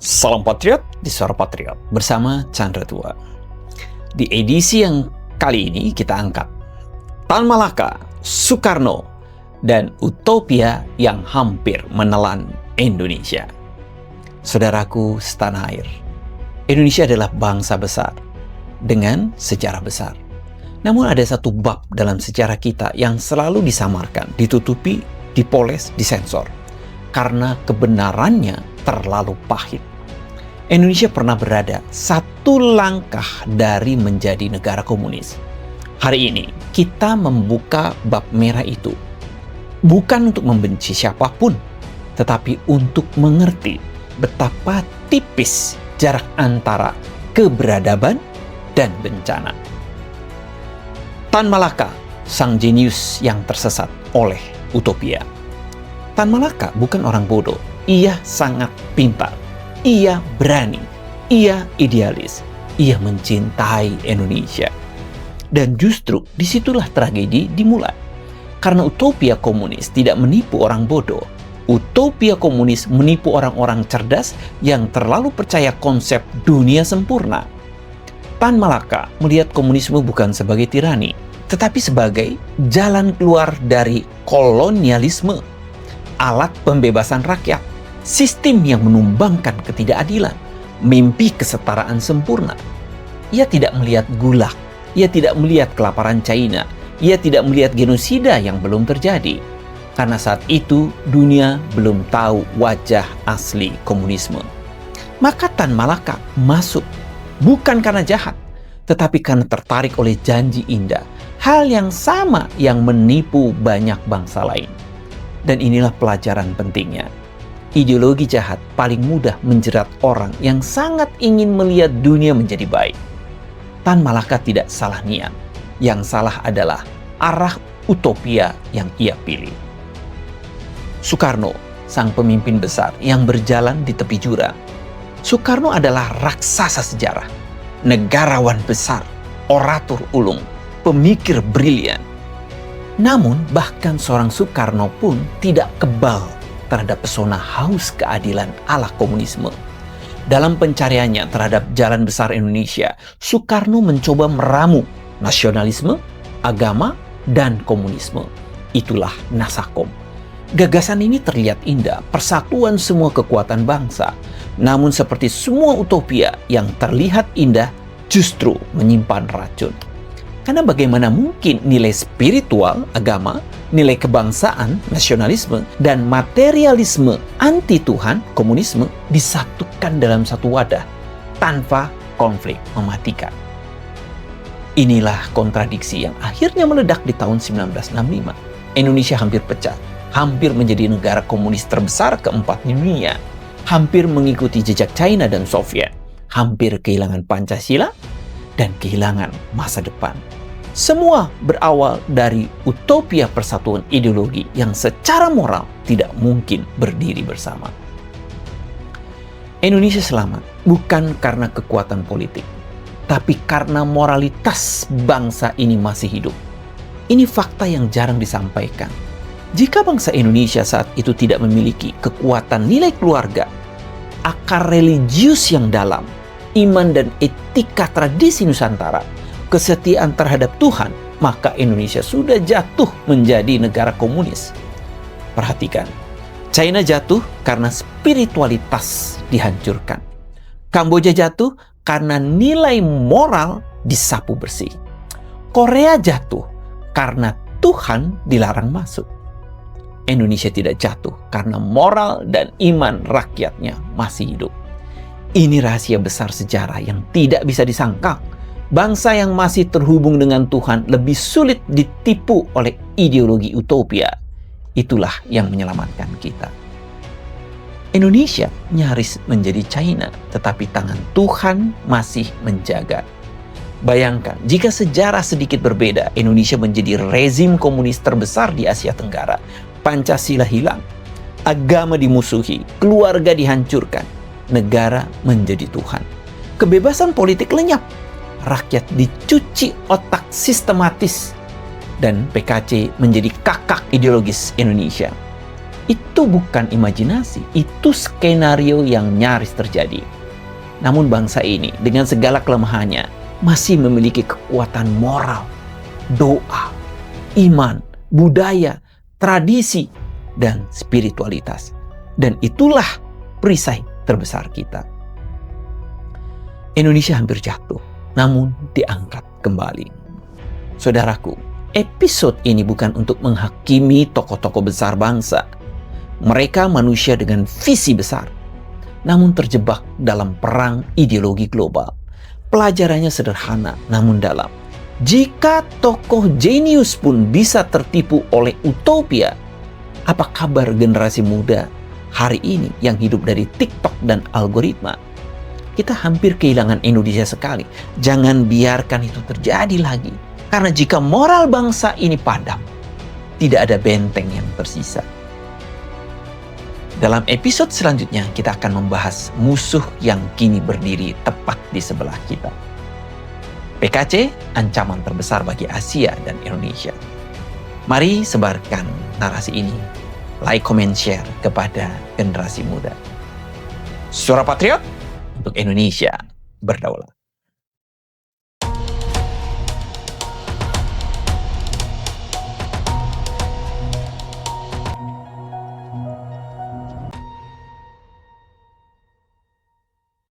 Salam Patriot di Suara Patriot bersama Chandra Tua. Di edisi yang kali ini kita angkat Tan Malaka, Soekarno, dan utopia yang hampir menelan Indonesia. Saudaraku setanah air, Indonesia adalah bangsa besar dengan sejarah besar. Namun ada satu bab dalam sejarah kita yang selalu disamarkan, ditutupi, dipoles, disensor. Karena kebenarannya terlalu pahit. Indonesia pernah berada satu langkah dari menjadi negara komunis. Hari ini kita membuka bab merah itu. Bukan untuk membenci siapapun, tetapi untuk mengerti betapa tipis jarak antara keberadaban dan bencana. Tan Malaka, sang jenius yang tersesat oleh utopia. Tan Malaka bukan orang bodoh, ia sangat pintar. Ia berani, ia idealis, ia mencintai Indonesia. Dan justru disitulah tragedi dimulai. Karena utopia komunis tidak menipu orang bodoh. Utopia komunis menipu orang-orang cerdas yang terlalu percaya konsep dunia sempurna. Tan Malaka melihat komunisme bukan sebagai tirani, tetapi sebagai jalan keluar dari kolonialisme, alat pembebasan rakyat, sistem yang menumbangkan ketidakadilan, mimpi kesetaraan sempurna. Ia tidak melihat Gulag, ia tidak melihat kelaparan China, ia tidak melihat genosida yang belum terjadi. Karena saat itu dunia belum tahu wajah asli komunisme. Maka Tan Malaka masuk, bukan karena jahat, tetapi karena tertarik oleh janji indah. Hal yang sama yang menipu banyak bangsa lain. Dan inilah pelajaran pentingnya. Ideologi jahat paling mudah menjerat orang yang sangat ingin melihat dunia menjadi baik. Tan Malaka tidak salah niat. Yang salah adalah arah utopia yang ia pilih. Soekarno, sang pemimpin besar yang berjalan di tepi jurang. Soekarno adalah raksasa sejarah, negarawan besar, orator ulung, pemikir brilian. Namun bahkan seorang Soekarno pun tidak kebal terhadap pesona haus keadilan ala komunisme. Dalam pencariannya terhadap jalan besar Indonesia, Soekarno mencoba meramu nasionalisme, agama, dan komunisme. Itulah Nasakom. Gagasan ini terlihat indah, persatuan semua kekuatan bangsa. Namun seperti semua utopia yang terlihat indah, justru menyimpan racun. Karena bagaimana mungkin nilai spiritual, agama, nilai kebangsaan, nasionalisme, dan materialisme anti Tuhan, komunisme, disatukan dalam satu wadah tanpa konflik mematikan. Inilah kontradiksi yang akhirnya meledak di tahun 1965. Indonesia hampir pecah, hampir menjadi negara komunis terbesar keempat di dunia, hampir mengikuti jejak China dan Soviet, hampir kehilangan Pancasila, dan kehilangan masa depan. Semua berawal dari utopia persatuan ideologi yang secara moral tidak mungkin berdiri bersama. Indonesia selamat bukan karena kekuatan politik, tapi karena moralitas bangsa ini masih hidup. Ini fakta yang jarang disampaikan. Jika bangsa Indonesia saat itu tidak memiliki kekuatan nilai keluarga, akar religius yang dalam, iman dan etika tradisi Nusantara, kesetiaan terhadap Tuhan, maka Indonesia sudah jatuh menjadi negara komunis. Perhatikan, China jatuh karena spiritualitas dihancurkan. Kamboja jatuh karena nilai moral disapu bersih. Korea jatuh karena Tuhan dilarang masuk. Indonesia tidak jatuh karena moral dan iman rakyatnya masih hidup. Ini rahasia besar sejarah yang tidak bisa disangkal. Bangsa yang masih terhubung dengan Tuhan lebih sulit ditipu oleh ideologi utopia. Itulah yang menyelamatkan kita. Indonesia nyaris menjadi China, tetapi tangan Tuhan masih menjaga. Bayangkan, jika sejarah sedikit berbeda, Indonesia menjadi rezim komunis terbesar di Asia Tenggara. Pancasila hilang, agama dimusuhi, keluarga dihancurkan, negara menjadi Tuhan. Kebebasan politik lenyap, rakyat dicuci otak sistematis, dan PKC menjadi kakak ideologis Indonesia. Itu bukan imajinasi, itu skenario yang nyaris terjadi. Namun bangsa ini dengan segala kelemahannya masih memiliki kekuatan moral, doa, iman, budaya, tradisi, dan spiritualitas. Dan itulah perisai terbesar kita. Indonesia hampir jatuh, namun diangkat kembali. Saudaraku, episode ini bukan untuk menghakimi tokoh-tokoh besar bangsa. Mereka manusia dengan visi besar, namun terjebak dalam perang ideologi global. Pelajarannya sederhana, namun dalam. Jika tokoh jenius pun bisa tertipu oleh utopia, apa kabar generasi muda hari ini yang hidup dari TikTok dan algoritma? Kita hampir kehilangan Indonesia sekali. Jangan biarkan itu terjadi lagi. Karena jika moral bangsa ini padam, tidak ada benteng yang tersisa. Dalam episode selanjutnya, kita akan membahas musuh yang kini berdiri tepat di sebelah kita. PKC, ancaman terbesar bagi Asia dan Indonesia. Mari sebarkan narasi ini. Like, comment, share kepada generasi muda. Suara Patriot untuk Indonesia berdaulat.